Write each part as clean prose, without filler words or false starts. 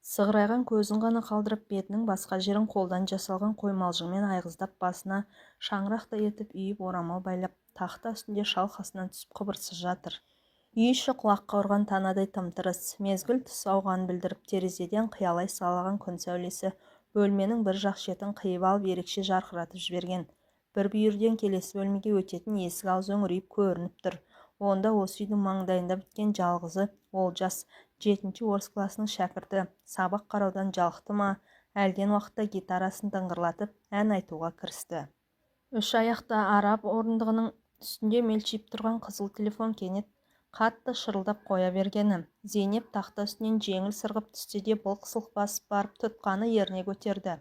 Сығырайған көзін ғана қалдырып, бетінің басқа жерін қолдан жасалған қоймалжыңмен айғыздап, басына шаңырақтай етіп үйіп орамал байлап, тақта үстінде шалқасынан түсіп қыбырсыз жатыр. Үй іші құлаққа ұрған танадай тым-тырыс, мезгіл түс ауғанын білдіріп, терезеден қиялай салаған күн сәулесі бөлменің бір жақ шетін қиып алып ерекше жарқыратып жіберген. Бір бүйірден келесі бөлмеге өтетін есік аузы үңірейіп көрініп тұр. Онда осы үйдің маңдайында біткен жалғызы Олжас, 7-ші орыс класының шәкірті, сабақ қараудан жалықты ма, әлден уақытта гитарасын дыңғырлатып ән айтуға кірісті. Үш аяқты араб орындығының үстінде мелшиіп тұрған қызыл телефон кенет қатты шырылдап қоя бергені. Зейнеп тақта үстінен жеңіл сырғып түсті де былқ-сылқ басып барып тұтқаны еріне көтерді.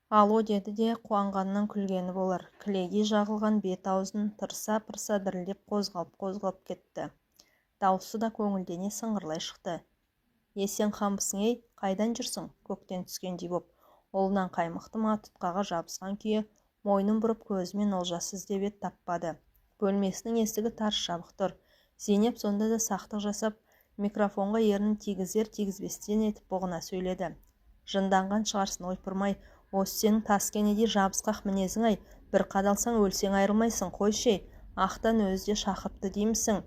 Алло деді де қуанғаннан күлгені болар. Кілегей жағылған бет-аузын тырса-пырса дірілдеп қозғалып кетті. Даусы да көңілдене сыңғырлай шықты. Есен қамбысың ей, қайдан жүрсің? Көктен түскендей боп. Олынан қаймықты ма, тұтқаға жабысқан күйі мойнын бұрып көзімен Олжасы іздеп еді, таппады. Бөлмесінің есігі тарс жабық тұр. Зейнеп сонда да сақтық жасап, микрофонға ернін тигізер-тигізбестен етіп бұғына сөйледі. Жынданған шығарсын, ойпырмай, осы сенің таскенедей жабысқақ мінезің-ай, бір қадалсаң өлсең айырылмайсың, қойшей, ақтан өзі де шақырыпты деймісің?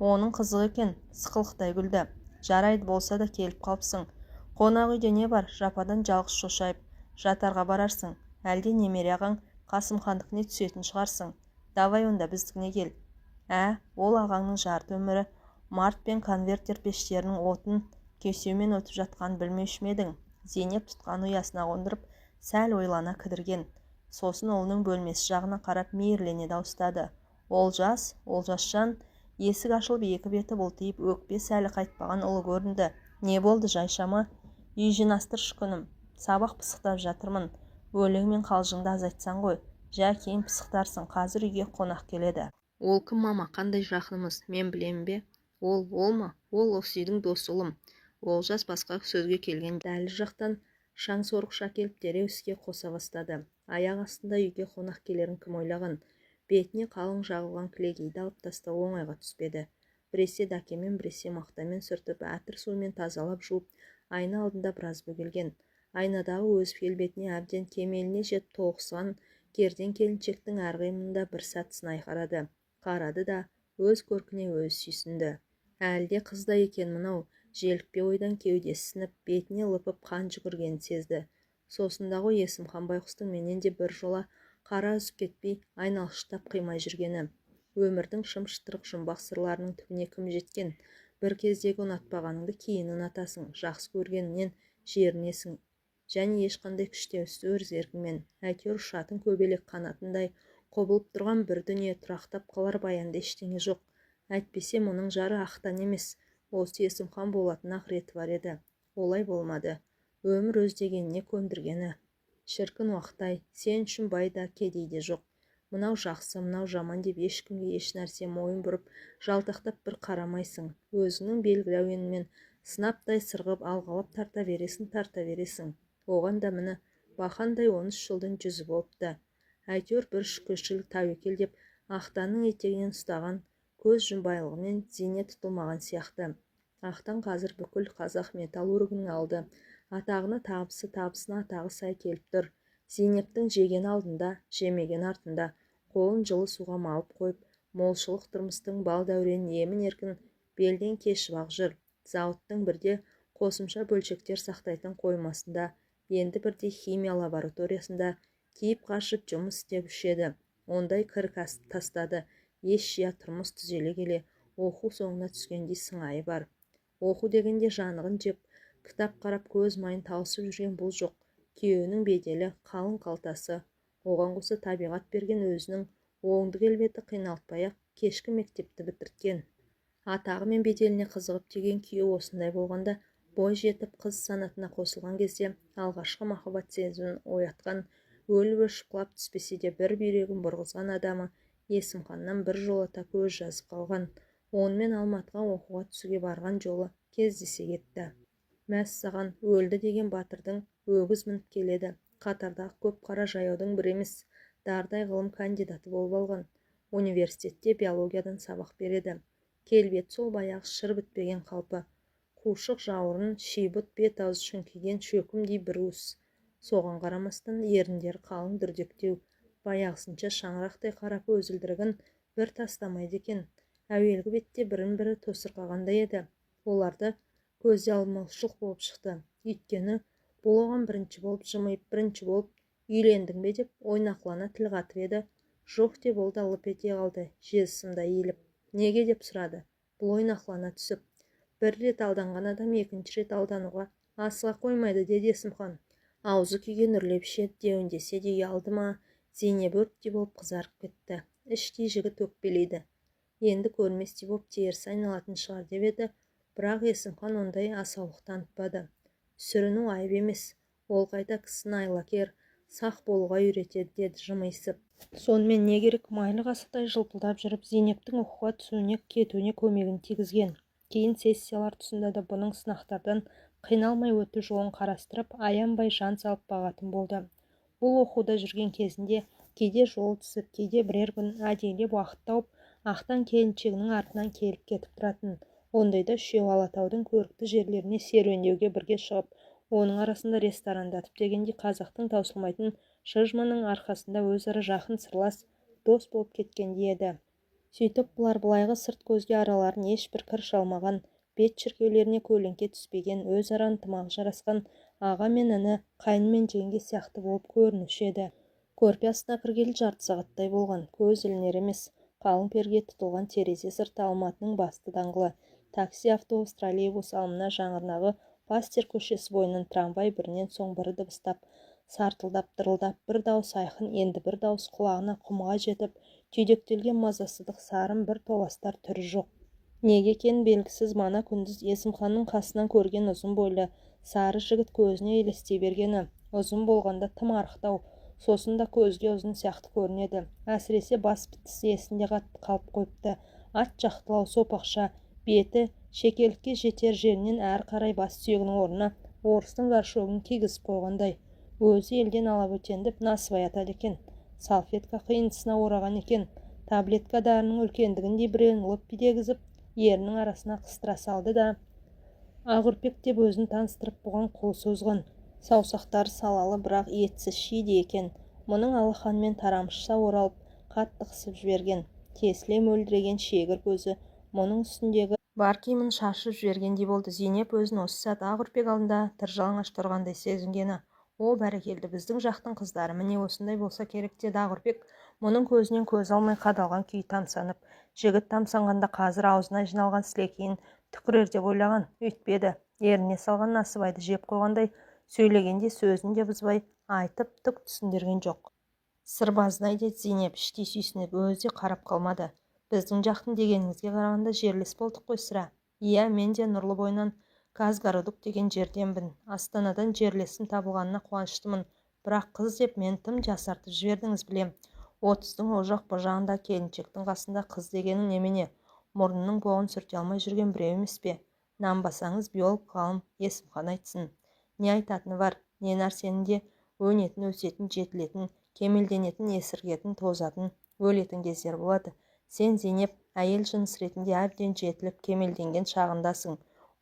Оның қызық екен, сықылықтай күлді. Жарайды, болса да келіп қалыпсың. Қонақ үйде не бар? Жападан жалғыз шошайып жатарға барарсың. Әлде немере ағаң Қасымхандікіне түсетін шығарсың. Давай онда біздікіне кел. Ол ағаңның жарты өмірі март пен конвертер пештерінің отын кесеумен өтіп жатқанын білмеуші ме едің? Зейнеп тұтқаны ұясына қондырып, сәл ойлана кідірген. Сосын ұлының бөлмесі жағына қарап мейірлене дауыстады. Олжасжан, есік ашылып екі беті бұлтиып, өкпе сәлі қайтпаған ұлы көрінді. Не болды, жайшама? Үй жинастыршы күнім. Сабақ пысықтап жатырмын. Өлең мен қалжыңды азайтсаң ғой. Жә, кейін пысықтарсың, қазір үйге қонақ келеді. Ол кім, мама, қандай жақынымыз, мен білем бе? Ол ма? Ол осы үйдің досы ұлым. Олжас басқа сөзге келген дәліз жақтан шаң сорғыш әкеліп дереу іске қоса бастады. Аяқ астында үйге қонақ келерін кім ойлаған? Бетіне қалың жағылған кілегейді алып тастау оңайға түспеді. Біресе дәкемен, біресе мақтамен сүртіп, әтір суымен тазалап жуып, айна алдында біраз бөгелген. Айнадағы өз келбетіне әбден кемеліне жетіп толықсыған керден келіншектің әр қимылында бір сәт сынай қарады да өз көркіне өзі сүйсінді. Әлде қызда екен мынау, желікпе ойдан кеудесі сынып, бетіне лыпып қан жүгіргенін сезді. Сосында ғой Есімхан байқұстың менен де бір жола қара үзіп кетпей айналшықтап қимай жүргені. Өмірдің шым-шытырық жұмбақ сырларының түбіне кім жеткен? Бір кездегі ұнатпағаныңды кейін ұнатасың, жақсы көргеніңнен жерінесің. Және ешқандай күштеусіз өз еркіңмен, әйтеуір ұшатын көбелек қанатындай қобылып тұрған бір дүние, тұрақтап қалар баянда ештеңе жоқ. Әйтпесе мұның жары ақтан емес, осы Есімхан болатын ақыреті бар еді. Олай болмады. Өмір өз дегеніне көндіргені. Шіркін уақыт-ай, сен үшін бай да кедей де жоқ. Мынау жақсы, мынау жаман деп ешкімге еш нәрсе мойын бұрып, жалтақтап бір қарамайсың. Өзіңнің белгілі әуеніңмен сынаптай сырғып, алғалап тарта бересің. Оған да міне, бақандай 13 жылдың жүзі болыпты. Әйтеуір бір шүкіршілік тәуекел деп Ақтанның етегінен ұстаған көз жұмбайлығымен зейне тұтылмаған сияқты. Ақтан қазір бүкіл қазақ металлургінің алды. Атағына табысы, табысына атағы сай келіп тұр. Зейнептің жеген алдында, жемеген артында, қолын жылы суға малып қойып, молшылық тұрмыстың бал дәуренін емін-еркін белден кешіп ақ жүр. Зауыттың бірде қосымша бөлшектер сақтайтын қоймасында, енді бірде химия лабораториясында киіп қашып жұмыс істеп еді. Ондай кір тастады. Еш жия тұрмыс түзеле келе, оқу соңына түскендей сыңайы бар. Оқу дегенде жанығын жеп, кітап қарап көз майын тауысып жүрген бұл жоқ. Күйеуінің беделі, қалың қалтасы, оған қоса табиғат берген өзінің оңды келбеті қиналтпай-ақ кешкі мектепті бітірткен. Атағы мен беделіне қызығып түйген күйеу осындай болғанда, бой жетіп қыз санатына қосылған кезде алғашқы махаббат сезімін оятқан, өліп-өшіп құлап түспесе де бір бүйрегін бұрғызған адамы Есімханнан бір жолата көз жазып қалған. Онымен Алматыға оқуға түсуге барған жолы кездесе кетті. Мәссаған, өлді деген батырдың өгіз мініп келеді. Қатардағы көп қара жаяудың бір емес, дардай ғылым кандидаты болып алған. Университетте биологиядан сабақ береді. Келбет сол баяғы шыр бітпеген қалпы. қушық жауырын, шибыт бет-аузы шүңкиген шөкімдей бір уыс. Соған қарамастан еріндері қалың дүрдектеу, баяғысынша шаңырақтай қарап өзілдірігін бір тастамайды екен. Әуелгі бетте бірін-бірі тосырқағандай еді. Оларды көзде алмаушылық болып шықты. Өйткені бұл оған бірінші болып жымиып, бірінші болып үйлендің бе деп ойнақылана тіл қатып еді. Жоқ деп ол да лып ете қалды, жезсымда иіліп. Неге деп сұрады. Бұл ойнақылана түсіп. Бір рет алданған адам екінші рет алдануға асыға қоймайды, деді Есімхан. Аузы күйген үрлеп ішеді деуін десе де ұялды ма, Зейнеп өрттей болып қызарып кетті. Іштей жігіт өкпелейді. Енді көрместей болып теріс айналатын шығар деп еді, бірақ Есімхан ондай асаулық танытпады. Сүріну айып емес, ол қайта кісіні айлакер, сақ болуға үйретеді, деді жымиысып. Сонымен не керек, майлы қасықтай жылпылдап жүріп Зейнептің оқуға түсуіне, кетуіне көмегін тигізген. Кейін сессиялар тұсында да бұның сынақтардан қиналмай өту жолын қарастырып, аянбай жан салып бағатын болды. Бұл оқуда жүрген кезінде кейде жол түсіп, кейде бірер күн әдейілеп уақыт тауып, ақтан келіншегінің артынан келіп кетіп тұратын. Ондайда үшеу Алатаудың көрікті жерлеріне серуендеуге бірге шығып, оның арасында ресторандатып дегенде қазақтың таусылмайтын шыжмының арқасында өзара жақын сырлас дос болып кеткендей еді. Сөйтіп бұлар былайғы сырт көзге араларын ешбір кір шалмаған, бет шіркеулеріне көлеңке түспеген, өзара ынтымағы жарасқан аға мен іні, қайын мен жеңге сияқты болып көрінуші еді. Көрпе астына кіргелі жарты сағаттай болған, көз ілінер емес. Қалың перге тұтылған терезе сырты Алматының басты даңғылы. Такси, автобус, троллейбус алымына жаңырнағы Пастер көшесі бойынан трамвай бірінен соң бірі дыбыстап, сартылдап, дырылдап, бір дауыс айқын, енді бір дауыс құлағына құмыға жетіп, түйдектелген мазасыздық сарын бір толастар түрі жоқ. Неге екені белгісіз мана күндіз Есімханның қасынан көрген ұзын бойлы сары жігіт көзіне елестей бергені. Ұзын болғанда тым арықтау, сосын да көзге ұзын сияқты көрінеді. Әсіресе бас бітісі есінде қатты қалып қойыпты. Ат жақтылау сопақша, беті шекелікке жетер жерінен әрі қарай бас сүйегінің орнына орыстың горшогын кигізіп қойғандай. Өзі елден алабөтендіп насыбай атады екен. Салфетка қиындысына ораған екен. Таблетка дәрінің үлкендігіндей біреуін лыппи дегізіп, ерінің арасына қыстыра салды да, Ағырпек деп өзін таныстырып бұған қол созған. Саусақтары салалы, бірақ етсіз шиде екен. Мұның алақанымен тарамшыса оралып, қатты қысып жіберген. Тесіле мөлдіреген шегір көзі мұның үстіндегі бар киімін шашып жібергендей болды. Зейнеп өзін осы сәт Ағырпек алдында тыржалаңаш тұрғандай сезінгені. О, бәрекелді, біздің жақтың қыздары міне осындай болса керек, деді Ағырпек, мұның көзінен көз алмай қадалған күй тамсанып. Жігіт тамсанғанда қазір аузына жиналған сілекейін түкірер деп ойлаған, өйтпеді. Еріне салған насыбайды жеп қойғандай, сөйлегенде сөзін де бұзбай айтып түк түсіндірген жоқ. Сырбазнай, деді Зейнеп іштей сүйсініп, өзі қарап қалмады. Біздің жақтың дегеніңізге қарағанда жерлес болдық қой сірә. Иә, мен де Нұрлы бойынан Казгородок деген жерденбін. Астанадан жерлесім табылғанына қуаныштымын. Бірақ қыз деп мен тым жасартып жібердіңіз, білем. 30-дың о жақ бұ жағында келіншектің қасында қыз дегенің немене? Мұрнының боғын сүрте алмай жүрген біреу емес пе? Нанбасаңыз биолог ғалым Есімхан айтсын. Не айтатыны бар, не нәрсені де өнетін, өсетін, жетілетін, кемелденетін, есіргетін, тозатын, өлетін кездер болады. Сен, Зейнеп, әйел жыныс ретінде әбден жетіліп, кемелденген шағындасың.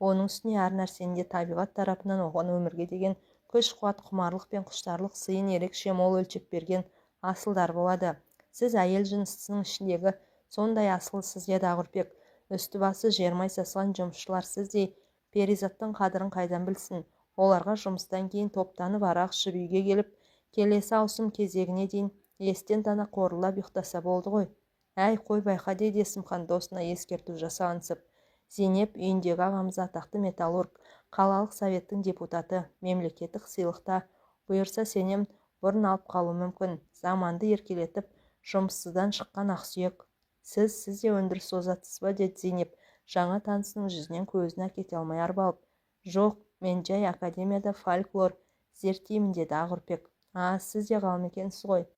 Оның үстіне әр нәрсенде табиғат тарапынан оған өмірге деген күш-қуат, құмарлық пен құштарлық сыйын ерекше мол өлшеп берген асылдар болады. Сіз әйел жынысының ішіндегі сондай асылсыз, деді Ағырпек. Үсті-басы жермай сасқан жұмысшылар сіздей перизаттың қадірін қайдан білсін? Оларға жұмыстан кейін топтанып арақ ішіп үйге келіп, келесі ауысым кезегіне дейін естен тана қорылап ұйықтаса болды ғой. Әй, қой байқа, деді Есімхан досына ескерту жасағансып. Зейнеп үйіндегі ағамыз атақты металлург, қалалық советтің депутаты, мемлекеттік сыйлықта. Бұйырса сенем бұрын алып қалу мүмкін. Заманды еркелетіп, жұмыссыздан шыққан ақсүйек. Сіз де өндіріс озатсыз ба, деді Зейнеп, жаңа танысының жүзінен көзін әкете алмай арбалып. Жоқ, мен жай академияда фольклор зерттеймін, деді Ағырпек. Сіз де ғалым екенсіз ғой.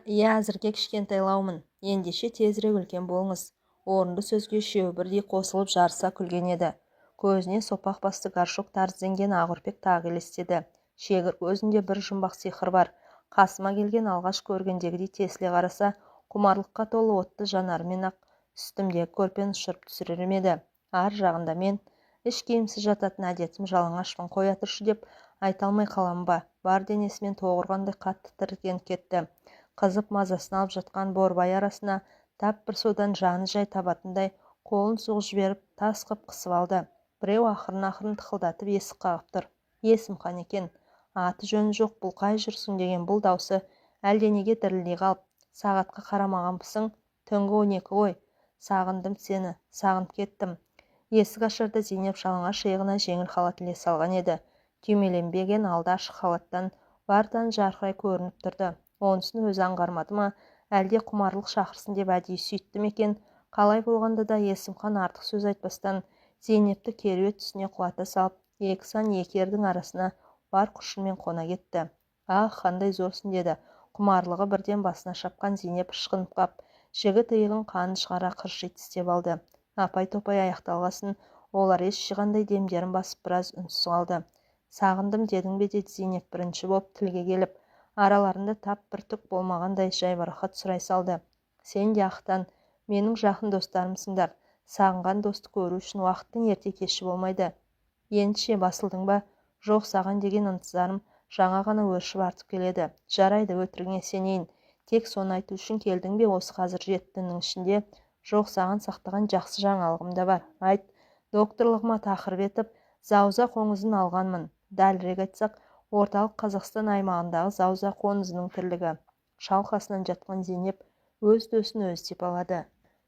Иә, әзірге кішкентайлаумын. Ендеше тезірек үлкен болыңыз. Орынды сөзге үшеуі бірдей қосылып жарыса күлген еді. Көзіне сопақ басты горшок тәрізденген Ағырпек тағы елестеді. Шегір көзінде бір жұмбақ сиқыр бар. Қасыма келген алғаш көргендегідей тесіле қараса, құмарлыққа толы отты жанарымен ақ үстімдегі көрпені ұшырып түсірер еді. Ар жағында мен, іш киімсіз жататын әдетім жалаңашпын, қоя тұршы деп айта алмай қалам ба. Бар денесімен тоғырғандай қатты тітіркеніп кетті. Қызып мазасын алып жатқан борбай арасына тап бір содан жаны жай табатындай қолын соғып жіберіп тас қып қысып алды. Біреу ақырын тықылдатып есік қағып тұр. Есімхан екен. Аты жөні жоқ, бұл қай жүрсің деген бұл даусы әлденеге дірілдей қалып, сағатқа қарамағанбысың, түнгі 12 ғой, сағындым сені, сағынып кеттім. Есік ашарда Зейнеп жалаңаш иығына жеңіл халат іле салған еді. Түймеленбеген алды ашық халаттан бартан жарқырай көрініп тұрды. Онысын өзі аңғармады ма, әлде құмарлық шақырсын деп әдейі сөйтті ме екен? Қалай болғанда да Есімхан артық сөз айтпастан Зейнепті керует үстіне құлата салып, екі сан екі ердің арасына бар күшімен қона кетті. Қандай зорсың деді. Құмарлығы бірден басына шапқан Зейнеп ышқынып қап, жігіт иығын қанын шығара қырши тістеп алды. Апай-топай аяқталғасын, олар ес жиғандай демдерін басып біраз үнсіз қалды. Сағындым дедің бе деді Зейнеп бірінші боп тілге келіп, араларында тап бір түк болмағандай жайбарақат сұрай салды. Сен де Ақтан, менің жақын достарымсыңдар. Сағынған досты көру үшін уақыттың ерте кеші болмайды. Ендеше басылдың ба? Жоқ, саған деген ынтызарым жаңа ғана өршіп артып келеді. Жарайды, өтірігіңе сенейін. Тек соны айту үшін келдің бе осы қазір 7 түннің ішінде? Жоқ, саған сақтаған жақсы жаңалығым да бар. Айт. Докторлығыма тақырып етіп, Зауза қоңызын алғанмын. Дәлірек айтсақ, орталық Қазақстан аймағындағы Зауза қоңызының тірлігі. Шалқасынан жатқан Зейнеп өз дөсін өзі сипалады.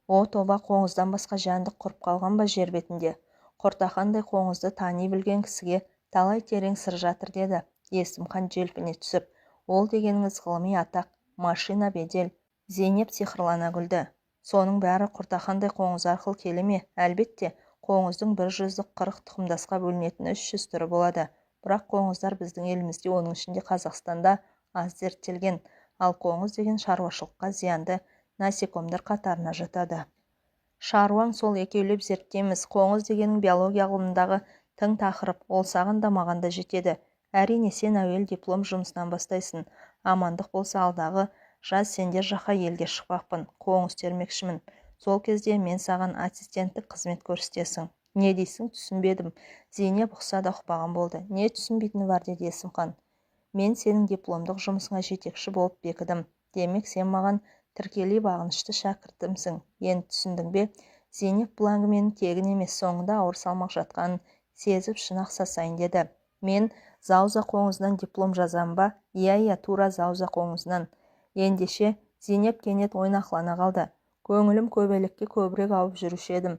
О тоба, қоңыздан басқа жәндік құрып қалған ба жер бетінде? Құртақандай қоңызды тани білген кісіге талай терең сыр жатыр деді Есімхан желпіне түсіп. Ол дегеніңіз ғылыми атақ, машина бедел. Зейнеп сиқырлана күлді. Соның бәрі Құртақандай қоңыз арқылы келе ме? Әлбетте, қоңыздың 140 тұқымдасқа бөлінетін 300 түрі болады. Бірақ қоңыздар біздің елімізде, оның ішінде Қазақстанда аз зерттелген. Ал қоңыз деген шаруашылыққа зиянды насекомдар қатарына жатады. Шаруаң сол, екеулеп зерттейміз. Қоңыз дегенің биология ғылымындағы тың тақырып, ол саған да маған да жетеді. Әрине, сен әуел диплом жұмысынан бастайсың. Амандық болса алдағы жаз сендер жаққа елге шықпақпын, қоңыз термекшімін. Сол кезде мен саған ассистенттік қызмет көрсетесің. Не дейсің, түсінбедім. Зейнеп ұқса да ұқпаған болды. Не түсінбейтіні бар деді Есімхан. Мен сенің дипломдық жұмысыңа жетекші болып бекідім. Демек, сен маған тіркелей бағынышты шәкіртімсің. Енді түсіндің бе? Зейнеп бұл әңгіменің тегін емес, соңында ауыр салмақ жатқанын сезіп шын ақсасайын деді. Мен Зауза қоңызынан диплом жазам ба? Иә, тура Зауза қоңызынан. Ендеше Зейнеп кенет ойнақлана қалды. Көңілім көбелекке көбірек ауып жүруші едім.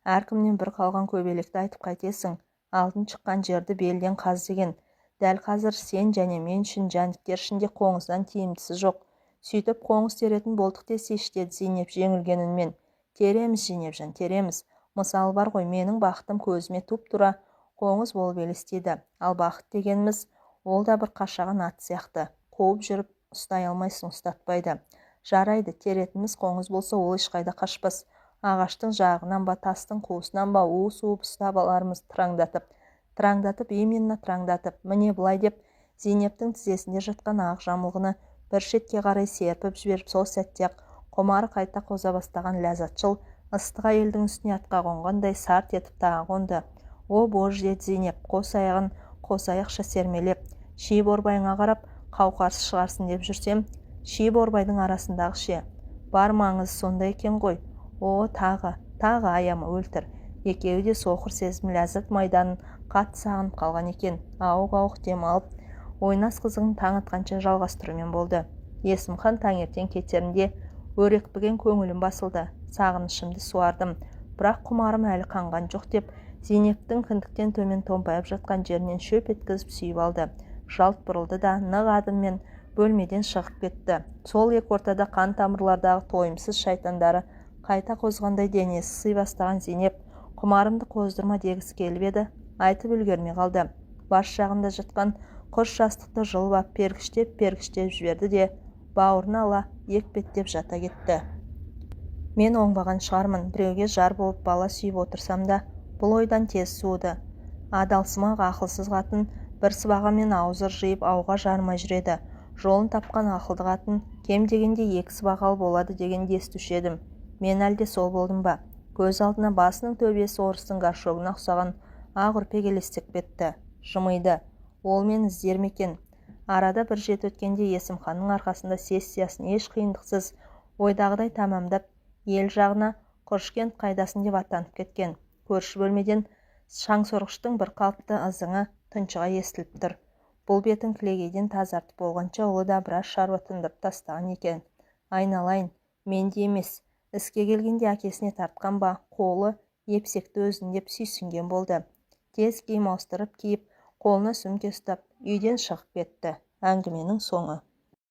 Әркімнен бір қалған көбелекті айтып қайтесің. Алтын шыққан жерді белден қаз деген. Дәл қазір сен және мен үшін жәндіктер ішінде қоңыздан тиімдісі жоқ. Сөйтіп қоңыз теретін болдық десейші деді Зейнеп жеңілген үнмен. Тереміз, Зейнепжан, тереміз. Мысалы бар ғой, менің бақытым көзіме туп-тура қоңыз болып елестейді. Ал бақыт дегеніміз, ол да бір қашаған ат сияқты. Қуып жүріп ұстай алмайсың, ұстатпайды. Жарайды, теретіміз қоңыз болса, ол ешқайда қашпас. Ағаштың жағынан ба, тастың қуысынан ба уып ұстап алармыз тыраңдатып, именно тыраңдатып. Міне былай деп Зейнептің тізесінде жатқан ақ жамылғыны бір шетке қарай серпіп жіберіп, сол сәтте-ақ құмары қайта қоза бастаған ләззатшыл ыстық әйелдің үстіне атқа қонғандай сарт етіп тағы қонды. О боже, деді Зейнеп, қос аяғын қос аяқша сермелеп, ши борбайыңа қарап қауқарсыз шығарсын деп жүрсем, ши борбайдың арасындағы ше. Бар маңызы сонда екен ғой. О, тағы аяма, өлтір. Екеуі де соқыр сезім ләззат майданын қатты сағынып қалған екен. Ауық дем алып, ойнас қызығын таң атқанша жалғастырумен болды. Есімхан таңертең кетерінде өрекпіген көңілім басылды. Сағынышымды суардым. Бірақ құмарым әлі қанған жоқ деп Зейнептің кіндіктен төмен томпайып жатқан жерінен шөп еткізіп сүйіп алды. Жалт бұрылды да нық адыммен бөлмеден шығып кетті. Сол екі ортада қан тамырлардағы тойымсыз шайтандары қайта қозғандай денесі сый бастаған Зейнеп құмарымды қоздырма дегісі келіп еді, айтып үлгермей қалды. Бас жағында жатқан құс жастықты жұлып пергіштеп жіберді де бауырына ала екпеттеп жата кетті. Мен оңбаған шығармын, біреуге жар болып бала сүйіп отырсам да, бұл ойдан тез суыды. Адалсымақ ақылсыз қатын бір сыбағамен аузыр жиып ауға жармай жүреді. Жолын тапқан ақылды қатын кем дегенде 2 сыбағалы болады дегенді естуші едім. Мен әлде сол болдым ба? Көз алдына басының төбесі орыстың горшогына ұқсаған ақ үрпек елестеп кетті. Жымиды. Ол мен іздер ме екен? Арада бір жет өткенде Есімханның арқасында сессиясын еш қиындықсыз ойдағыдай тамамдап, ел жағына Қошкент қайдасын деп аттанып кеткен. Көрші бөлмеден шаңсорғыштың бір қалыпты ызыңы тұншыға естіліп тұр. Бұл бетін кілегейден тазартып болғанша ұлы да біраз шаруа тындырып тастаған екен. Айналайын, мен де емес, іске келгенде әкесіне тартқан ба, қолы епсекті өзін деп сүйсінген болды. Тез киім ауыстырып киіп, қолына сөмке ұстап, үйден шығып кетті. Әңгіменің соңы.